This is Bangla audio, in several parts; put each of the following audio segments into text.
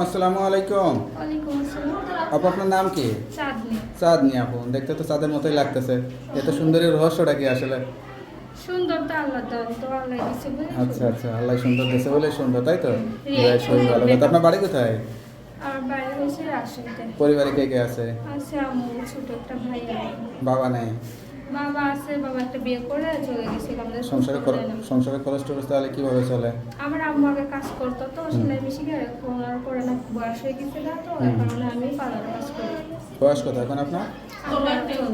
আসসালামু আলাইকুম। ওয়ালাইকুম আসসালাম। আপু আপনার নাম কি? চাঁদনি। চাঁদনি আপু, দেখতে তো চাঁদের মতোই লাগতেছে। এত সুন্দরীর রহস্যটা কি আসলে? সুন্দর তো আল্লাহ দান, তো আল্লাহ দিছে বলে আচ্ছা সুন্দর। আচ্ছা, আল্লাহ সুন্দর দিয়েছে বলে সুন্দর, তাই তো? রিয়া, বেশ, খুবই ভালো কথা। আপনার বাড়ি কোথায়? আমার বাড়ি হয়েছে রাজশাহীতে। পরিবারে কে কে আছে? আছে আম্মু, ছোট একটা ভাই আর বাবা নেই? বাবা আছে, বাবা একটা বিয়ে করে চলে গেছে, আমাদের সংসারে সংসারে খরচ টরচ তাহলে কিভাবে চলে? আমার আম্মু আগে কাজ করতো, তো সেলাই মেশিনে এখন আর করে না, বয়স হয়ে গেছে না, তো এই কারণে আমি পার্লারে কাজ করি। বয়স কত এখন আপনার? আমার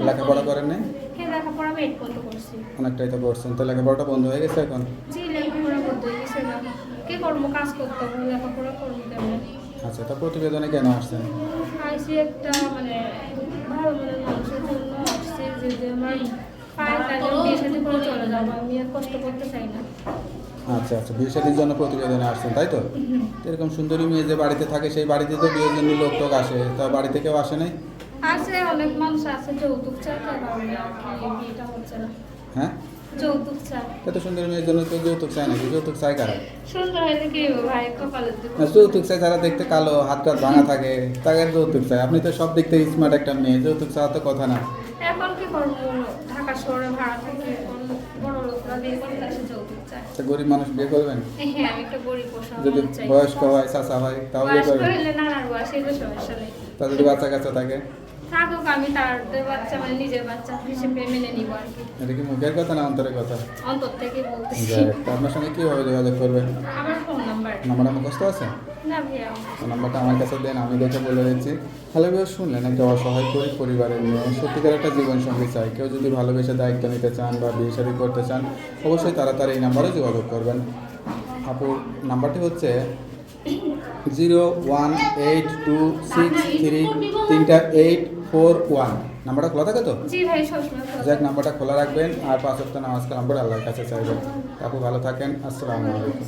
লেখাপড়া করেন নাই? হ্যাঁ, লেখাপড়া আমি 8 পর্যন্ত করছি। অনেকটাই তো করছেন, তো লেখাপড়াটা বন্ধ হয়ে গেছে এখন? জি, লেখাপড়া করতে হয়ে গেছে না, কি করবো, কাজ করতে হবে, লেখাপড়া করবো কেমন। আচ্ছা, তা প্রতিবেদনে কেন আসছেন? আইসি একটা মানে ভালো মনের মানুষের জন্য আসছে, যে আমার পায়ে তাহলে বিয়ে সাথে করে চলে যাবো, আমি আর কষ্ট করতে চাই না। আচ্ছা আচ্ছা, বিয়ে শাদীর জন্য প্রতিবেদনে আসছেন, তাই তো? এরকম সুন্দরী মেয়ে যে বাড়িতে থাকে, সেই বাড়িতে তো বিয়ের জন্য লোক টোক আসে, তা বাড়িতে কেউ আসে নাই? আছে, অনেক মানুষ আছে যৌতুক চায়, তার কারণে আর কি বিয়েটা হচ্ছে না। হ্যাঁ, যৌতুক চায়। এত সুন্দরী মেয়ের জন্য কেউ যৌতুক চায় নাকি? যৌতুক চায় কারা? সুন্দর হইলে কি হবে ভাই, কপালের দুঃখ। না, যৌতুক চায় যারা দেখতে কালো, হাত টাত ভাঙা থাকে, তাকে যৌতুক চায়। আপনি তো সব দিক থেকে স্মার্ট একটা মেয়ে, যৌতুক চাওয়ার তো কথা না। এখন কি করবো, ঢাকা শহরে ভাড়া থেকে বড় লোকরা বিয়ে করতে আসে, যৌতুক চায়। তো গরিব মানুষ বিয়ে করবেন? হ্যাঁ, আমি একটা গরিব পোষা যদি চাই। বয়স্ক হয়, চাচা হয়, তাও বিয়ে বয়স্ক করবেন? হইলে নানার বয়স, এগুলো সমস্যা নেই। তা যদি বাচ্চা কাচ্চা থাকে? থাকুক, আমি তাদের বাচ্চা মানে নিজের বাচ্চা হিসেবে মেনে নিব আর কি। এটা কি মুখের কথা না অন্তরের কথা? অন্তর থেকে বলতেছি। যাক, তা আপনার সঙ্গে কীভাবে যোগাযোগ করবেন? আমার ফোন নাম্বার নাম্বারটা মুখস্থ আছে? না ভাইয়া। নাম্বারটা আমার কাছে দেন, আমি দেখে বলে দিচ্ছি। হ্যালো ভিউয়ার্স, শুনলেন একটা অসহায় গরিব পরিবারের মেয়ে সত্যিকার একটা জীবনসঙ্গী চাই। কেউ যদি ভালোবেসে দায়িত্ব নিতে চান বা বিয়ে শাদী করতে চান, অবশ্যই তাড়াতাড়ি এই নাম্বারে যোগাযোগ করবেন। আপুর নাম্বারটি হচ্ছে 0182633 নাম্বারটা খোলা থাকে তো? জি ভাই, সবসময় খোলা যাক, নাম্বারটা খোলা রাখবেন আর 5 ওয়াক্ত নামাজ কালাম করে আল্লাহর কাছে চাইবেন। আপু ভালো থাকেন, আসসালামু আলাইকুম।